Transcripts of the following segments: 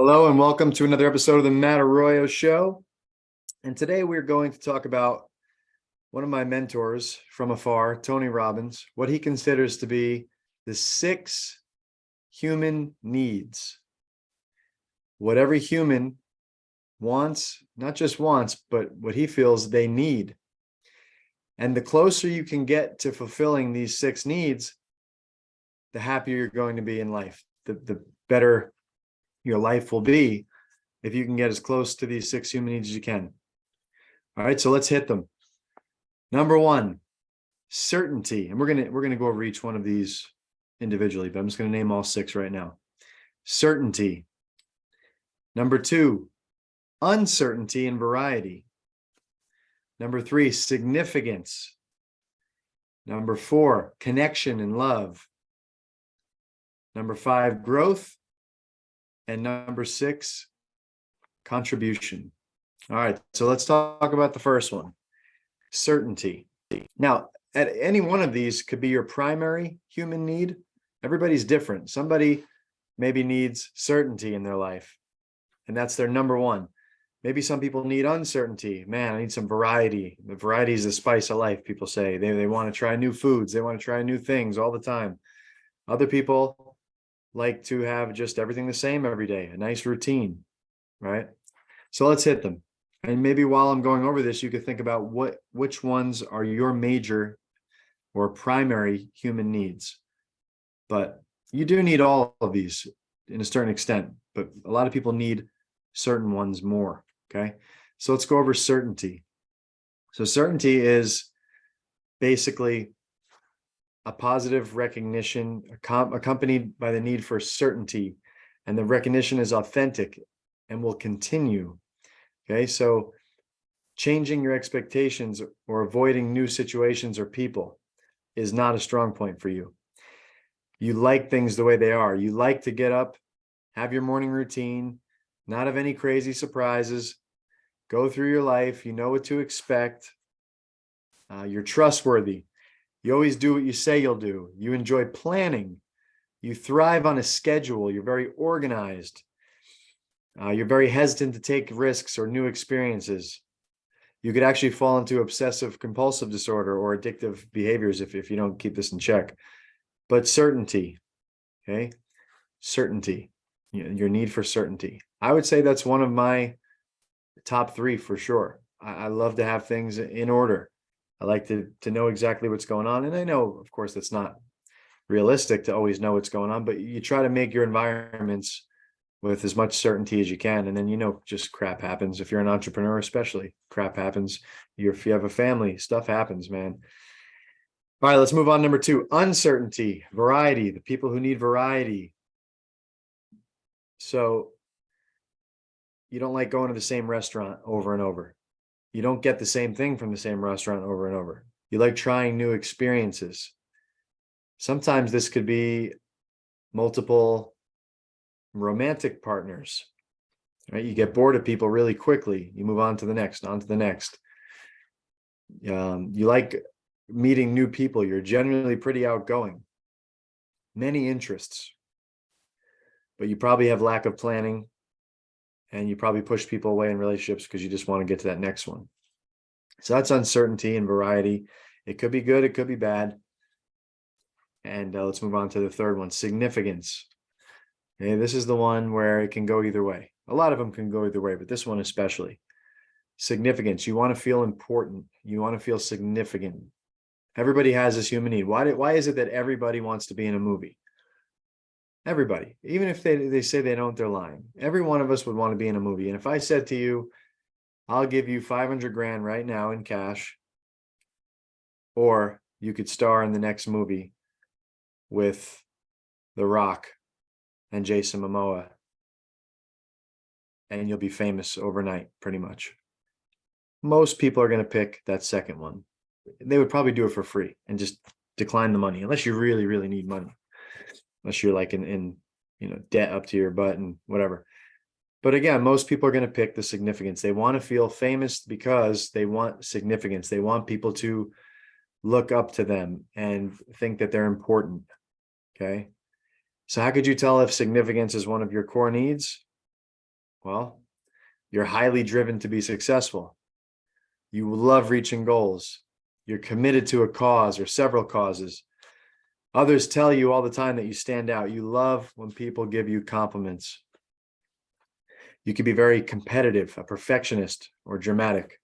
Hello and welcome to another episode of the Arroyo Show. And today we're going to talk about one of my mentors from afar, Tony Robbins, what he considers to be the 6 human needs. What every human wants, not just wants, but what he feels they need. And the closer you can get to fulfilling these 6 needs, the happier you're going to be in life, the better your life will be if you can get as close to these 6 human needs as you can. All right, so let's hit them. Number 1, certainty. And we're gonna go over each one of these individually, but I'm just gonna name all 6 right now. Certainty. Number 2, uncertainty and variety. Number 3, significance. Number 4, connection and love. Number 5, growth. And number 6, contribution. All right, so let's talk about the first one, certainty. Now, at any one of these could be your primary human need. Everybody's different. Somebody maybe needs certainty in their life, and that's their number 1. Maybe some people need uncertainty. Man, I need some variety. The variety is the spice of life, people say. They want to try new foods. They want to try new things all the time. Other people like to have just everything the same every day, a nice routine, right? So let's hit them. And maybe while I'm going over this, you could think about which ones are your major or primary human needs. But you do need all of these in a certain extent, but a lot of people need certain ones more, okay? So let's go over certainty. So certainty is basically a positive recognition accompanied by the need for certainty, and the recognition is authentic and will continue. Okay, so changing your expectations or avoiding new situations or people is not a strong point for you. You like things the way they are. You like to get up, have your morning routine, not have any crazy surprises, go through your life. You know what to expect. You're trustworthy. You always do what you say you'll do. You enjoy planning. You thrive on a schedule. You're very organized. You're very hesitant to take risks or new experiences. You could actually fall into obsessive compulsive disorder or addictive behaviors if you don't keep this in check. But certainty, okay? Certainty, your need for certainty. I would say that's one of my top 3 for sure. I love to have things in order. I like to know exactly what's going on. And I know, of course, that's not realistic to always know what's going on, but you try to make your environments with as much certainty as you can. And then, just crap happens. If you're an entrepreneur, especially, crap happens. If you have a family, stuff happens, man. All right, let's move on. Number 2, uncertainty, variety, the people who need variety. So you don't like going to the same restaurant over and over. You don't get the same thing from the same restaurant over and over. You like trying new experiences. Sometimes this could be multiple romantic partners, right? You get bored of people really quickly. You move on to the next, on to the next. You like meeting new people. You're generally pretty outgoing. Many interests, but you probably have lack of planning, and you probably push people away in relationships because you just want to get to that next one. So that's uncertainty and variety. It could be good, it could be bad. And let's move on to the third one, significance. Okay, this is the one where it can go either way. A lot of them can go either way, but this one especially. Significance. You want to feel important. You want to feel significant. Everybody has this human need. Why is it that everybody wants to be in a movie? Everybody, even if they say they don't, they're lying. Every one of us would want to be in a movie. And if I said to you, I'll give you 500 grand right now in cash, or you could star in the next movie with The Rock and Jason Momoa, and you'll be famous overnight, pretty much. Most people are going to pick that second one. They would probably do it for free and just decline the money, unless you really, really need money. Unless you're like in debt up to your butt and whatever. But again, most people are going to pick the significance. They want to feel famous because they want significance. They want people to look up to them and think that they're important. Okay. So how could you tell if significance is one of your core needs? Well, you're highly driven to be successful. You love reaching goals. You're committed to a cause or several causes. Others tell you all the time that you stand out. You love when people give you compliments. You can be very competitive, a perfectionist, or dramatic.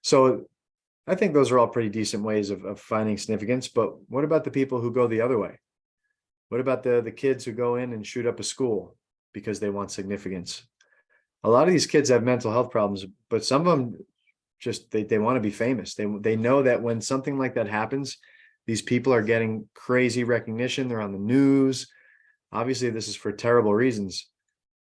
So I think those are all pretty decent ways of finding significance. But what about the people who go the other way? What about the kids who go in and shoot up a school because they want significance? A lot of these kids have mental health problems, but some of them just they want to be famous. They know that when something like that happens, these people are getting crazy recognition. They're on the news. Obviously, this is for terrible reasons,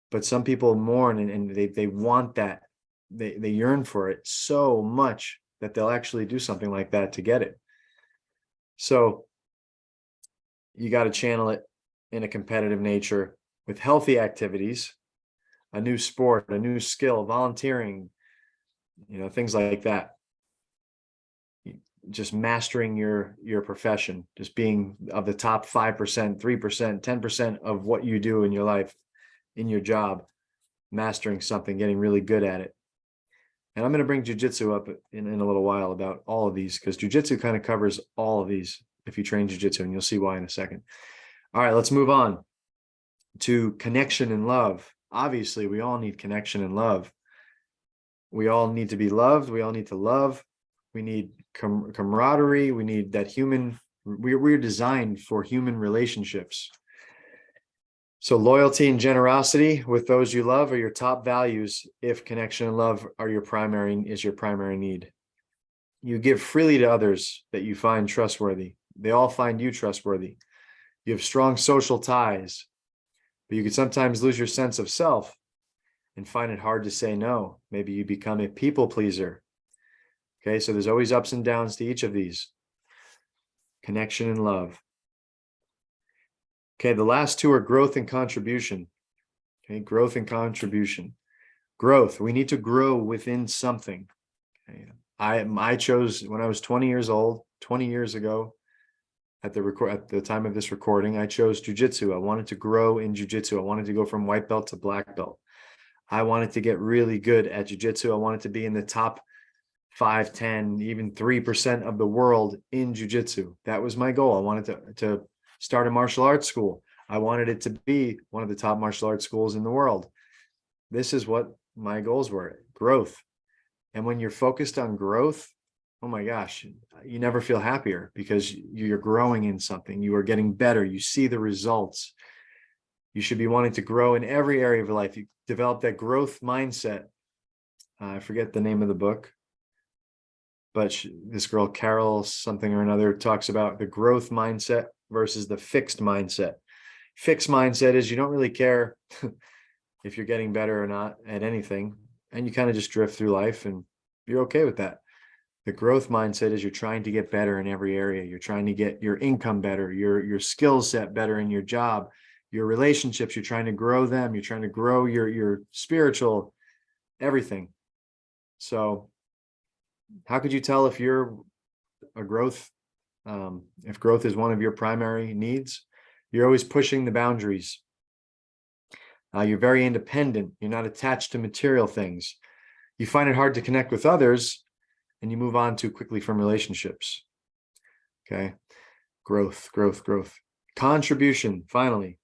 but some people mourn and they want that. They yearn for it so much that they'll actually do something like that to get it. So you got to channel it in a competitive nature with healthy activities, a new sport, a new skill, volunteering, things like that. Just mastering your profession, just being of the top 5%, 3%, 10% of what you do in your life, in your job, mastering something, getting really good at it. And I'm going to bring jujitsu up in a little while about all of these, because jujitsu kind of covers all of these if you train jujitsu, and you'll see why in a second. All right, let's move on to connection and love. Obviously, we all need connection and love. We all need to be loved. We all need to love. We need camaraderie. We need that human. We're designed for human relationships. So loyalty and generosity with those you love are your top values if connection and love are your primary need. You give freely to others that you find trustworthy. They all find you trustworthy. You have strong social ties, but you can sometimes lose your sense of self and find it hard to say no. Maybe you become a people pleaser. Okay, so there's always ups and downs to each of these. Connection and love. Okay, the last two are growth and contribution. Okay, growth and contribution. Growth, we need to grow within something. Okay. I chose, when I was 20 years old, 20 years ago, at the time of this recording, I chose jujitsu. I wanted to grow in jujitsu. I wanted to go from white belt to black belt. I wanted to get really good at jujitsu. I wanted to be in the top 5, 10, even 3% of the world in jujitsu. That was my goal. I wanted to start a martial arts school. I wanted it to be one of the top martial arts schools in the world. This is what my goals were: growth. And when you're focused on growth, oh my gosh, you never feel happier, because you're growing in something. You are getting better. You see the results. You should be wanting to grow in every area of your life. You develop that growth mindset. I forget the name of the book, but this girl, Carol something or another, talks about the growth mindset versus the fixed mindset. Fixed mindset is you don't really care if you're getting better or not at anything, and you kind of just drift through life and you're okay with that. The growth mindset is you're trying to get better in every area. You're trying to get your income better, your skill set better in your job, your relationships. You're trying to grow them. You're trying to grow your spiritual, everything. So how could you tell if you're a growth, if growth is one of your primary needs? You're always pushing the boundaries. You're very independent. You're not attached to material things. You find it hard to connect with others, and you move on too quickly from relationships. Okay. Growth. Contribution, finally.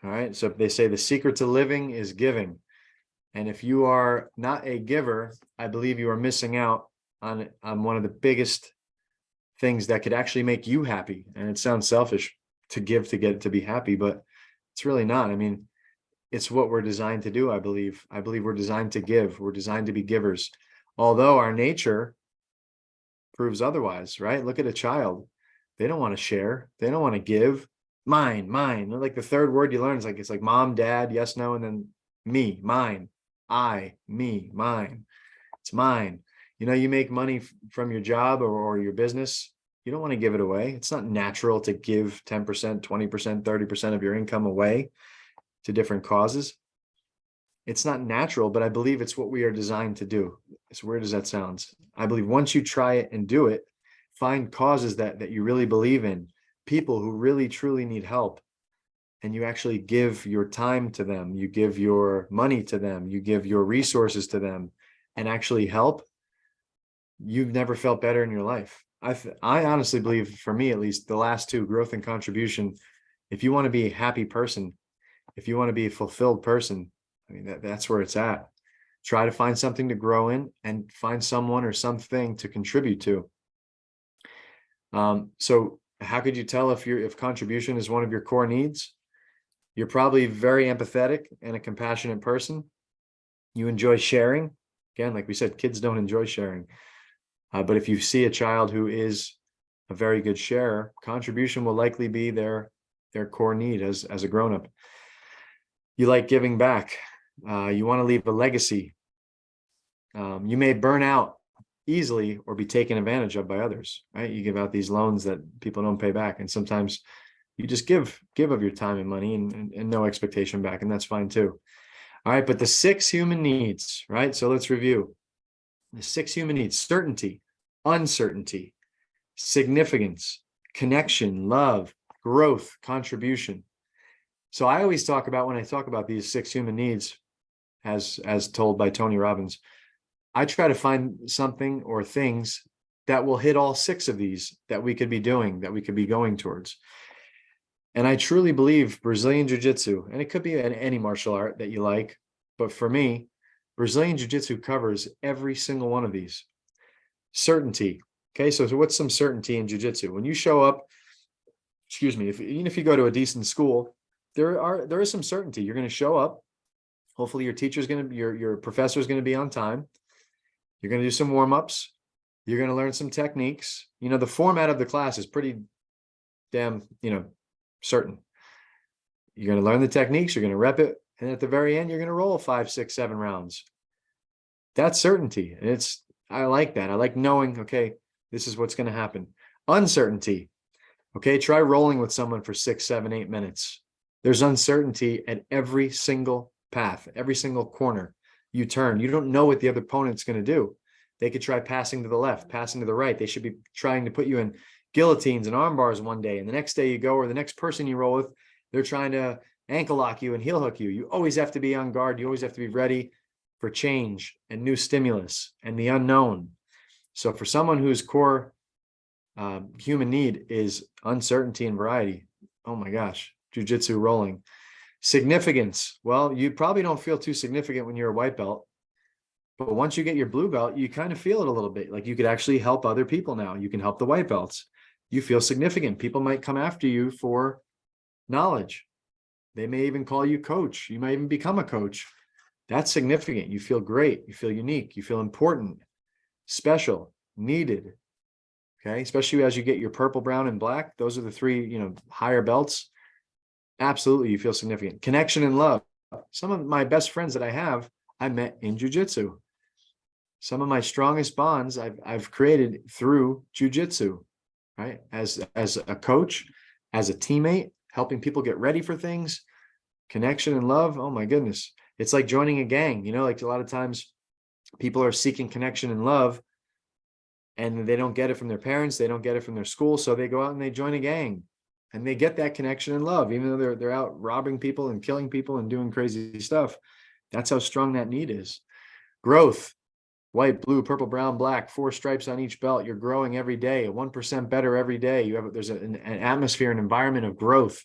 All right. So they say the secret to living is giving. And if you are not a giver, I believe you are missing out on one of the biggest things that could actually make you happy. And it sounds selfish to give to get to be happy, but it's really not. I mean, it's what we're designed to do, I believe. I believe we're designed to give. We're designed to be givers. Although our nature proves otherwise, right? Look at a child. They don't want to share. They don't want to give. Mine. Like the third word you learn is it's like mom, dad, yes, no, and then me, mine, I, me, mine. It's mine. You make money from your job or your business. You don't want to give it away. It's not natural to give 10%, 20%, 30% of your income away to different causes. It's not natural, but I believe it's what we are designed to do. As weird as that sounds, I believe once you try it and do it, find causes that you really believe in, people who really truly need help, and you actually give your time to them, you give your money to them, you give your resources to them, and actually help, you've never felt better in your life. I honestly believe, for me at least, the last two, growth and contribution, if you want to be a happy person, if you want to be a fulfilled person, I mean, that's where it's at. Try to find something to grow in and find someone or something to contribute to. So how could you tell if contribution is one of your core needs? You're probably very empathetic and a compassionate person. You enjoy sharing. Again, like we said, kids don't enjoy sharing. But if you see a child who is a very good sharer, contribution will likely be their core need as a grown-up. You like giving back. You want to leave a legacy. You may burn out easily or be taken advantage of by others, right? You give out these loans that people don't pay back, and sometimes you just give of your time and money and no expectation back, and that's fine too. All right, but the 6 human needs, right? So let's review. The 6 human needs: certainty, uncertainty, significance, connection, love, growth, contribution. So I always talk about, when I talk about these 6 human needs, as told by Tony Robbins, I try to find something or things that will hit all 6 of these that we could be doing, that we could be going towards. And I truly believe Brazilian Jiu-Jitsu, and it could be any martial art that you like, but for me, Brazilian Jiu-Jitsu covers every single one of these. Certainty. Okay, so what's some certainty in Jiu-Jitsu? When you show up, excuse me, even if you go to a decent school, there is some certainty. You're going to show up. Hopefully your teacher's going to be, your professor is going to be on time. You're going to do some warm-ups. You're going to learn some techniques. You know, the format of the class is pretty damn, certain. You're going to learn the techniques. You're going to rep it. And at the very end, you're going to roll 5, 6, 7 rounds. That's certainty. And I like that. I like knowing, okay, this is what's going to happen. Uncertainty. Okay, try rolling with someone for 6, 7, 8 minutes. There's uncertainty at every single path, every single corner you turn. You don't know what the other opponent's going to do. They could try passing to the left, passing to the right. They should be trying to put you in guillotines and arm bars one day, and the next day you go, or the next person you roll with, they're trying to ankle lock you and heel hook you. You always have to be on guard. You always have to be ready for change and new stimulus and the unknown. So for someone whose core human need is uncertainty and variety, oh my gosh, jiu-jitsu rolling. Significance. Well, you probably don't feel too significant when you're a white belt, but once you get your blue belt, you kind of feel it a little bit. Like you could actually help other people now. You can help the white belts. You feel significant. People might come after you for knowledge. They may even call you coach. You might even become a coach. That's significant. You feel great. You feel unique. You feel important, special, needed. Okay, especially as you get your purple, brown, and black. Those are the 3, higher belts. Absolutely, you feel significant. Connection and love. Some of my best friends that I met in jiu-jitsu. Some of my strongest bonds I've created through jiu-jitsu, right? As a coach, as a teammate, helping people get ready for things. Connection and love. Oh my goodness. It's like joining a gang. Like a lot of times people are seeking connection and love, and they don't get it from their parents. They don't get it from their school. So they go out and they join a gang, and they get that connection and love, even though they're out robbing people and killing people and doing crazy stuff. That's how strong that need is. Growth. White, blue, purple, brown, black, 4 stripes on each belt. You're growing every day, 1% better every day. There's an atmosphere, an environment of growth.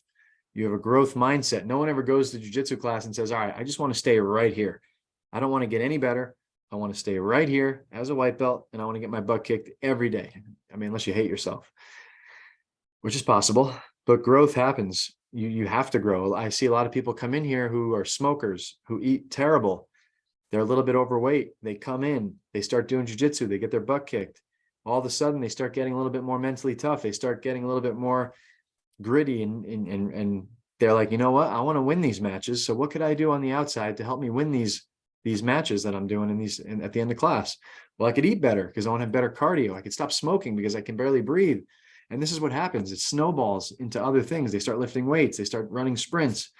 You have a growth mindset. No one ever goes to jiu-jitsu class and says, all right, I just want to stay right here. I don't want to get any better. I want to stay right here as a white belt, and I want to get my butt kicked every day. I mean, unless you hate yourself, which is possible, but growth happens. You have to grow. I see a lot of people come in here who are smokers, who eat terrible. They're a little bit overweight. They come in, they start doing jiu-jitsu, they get their butt kicked. All of a sudden, they start getting a little bit more mentally tough. They start getting a little bit more gritty, and they're like, you know what? I want to win these matches. So what could I do on the outside to help me win these matches that I'm doing at the end of class? Well, I could eat better because I want to have better cardio. I could stop smoking because I can barely breathe. And this is what happens. It snowballs into other things. They start lifting weights. They start running sprints.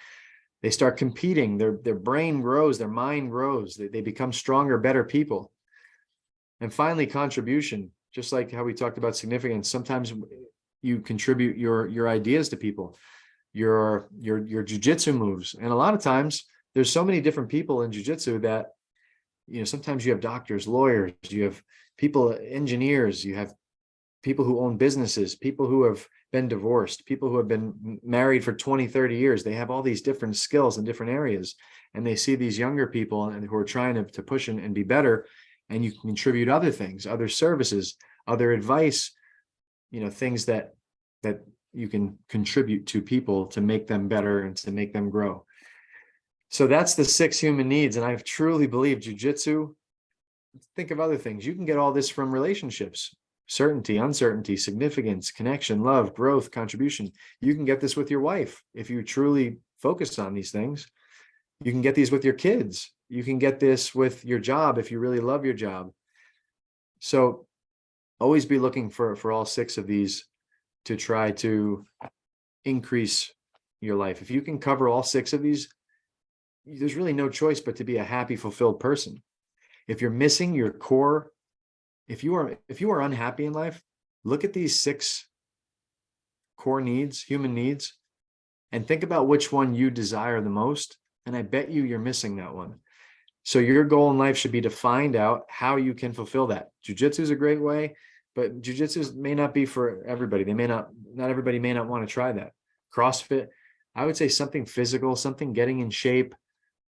They start competing. Their brain grows. Their mind grows. They become stronger, better people. And finally, contribution. Just like how we talked about significance, sometimes you contribute your ideas to people. your jujitsu moves. And a lot of times there's so many different people in jujitsu that, sometimes you have doctors, lawyers, you have people, engineers, you have people who own businesses, people who have been divorced, people who have been married for 20, 30 years. They have all these different skills in different areas. And they see these younger people and who are trying to push and be better. And you can contribute other things, other services, other advice, things that you can contribute to people to make them better and to make them grow. So that's the 6 human needs. And I truly believe jujitsu, think of other things. You can get all this from relationships: certainty, uncertainty, significance, connection, love, growth, contribution. You can get this with your wife if you truly focus on these things. You can get these with your kids. You can get this with your job if you really love your job. So always be looking for all 6 of these to try to increase your life. If you can cover all 6 of these, there's really no choice but to be a happy, fulfilled person. If you're missing your core, if you are unhappy in life, look at these 6 core needs, human needs, and think about which one you desire the most. And I bet you're missing that one. So your goal in life should be to find out how you can fulfill that. Jiu-jitsu is a great way, but jiu-jitsu may not be for everybody. Not everybody may not want to try that. CrossFit, I would say something physical, something getting in shape,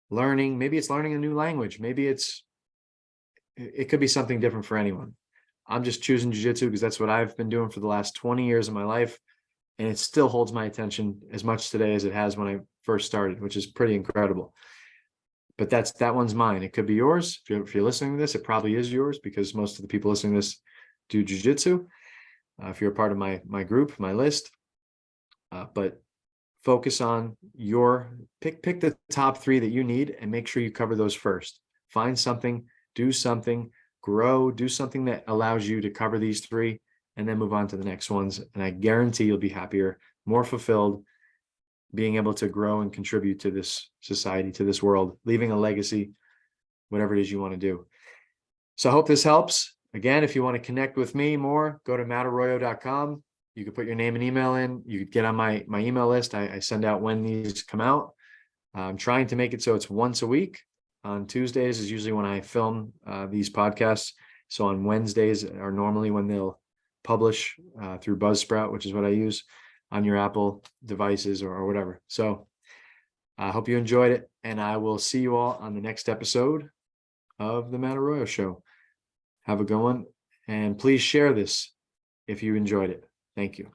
learning. Maybe it's learning a new language. Maybe it could be something different for anyone. I'm just choosing jiu-jitsu because that's what I've been doing for the last 20 years of my life. And it still holds my attention as much today as it has when I first started, which is pretty incredible. But that one's mine. It could be yours. If you're listening to this, it probably is yours because most of the people listening to this do jiu-jitsu. If you're a part of my group, my list, but focus on pick the top 3 that you need and make sure you cover those first. Find something, do something, grow, do something that allows you to cover these 3, and then move on to the next ones. And I guarantee you'll be happier, more fulfilled, being able to grow and contribute to this society, to this world, leaving a legacy, whatever it is you want to do. So I hope this helps. Again, if you want to connect with me more, go to mattarroyo.com. You can put your name and email in. You could get on my email list. I send out when these come out. I'm trying to make it so it's once a week. On Tuesdays is usually when I film these podcasts. So on Wednesdays are normally when they'll publish through Buzzsprout, which is what I use on your Apple devices or whatever. So I hope you enjoyed it, and I will see you all on the next episode of the Matt Arroyo Show. Have a good one, and please share this if you enjoyed it. Thank you.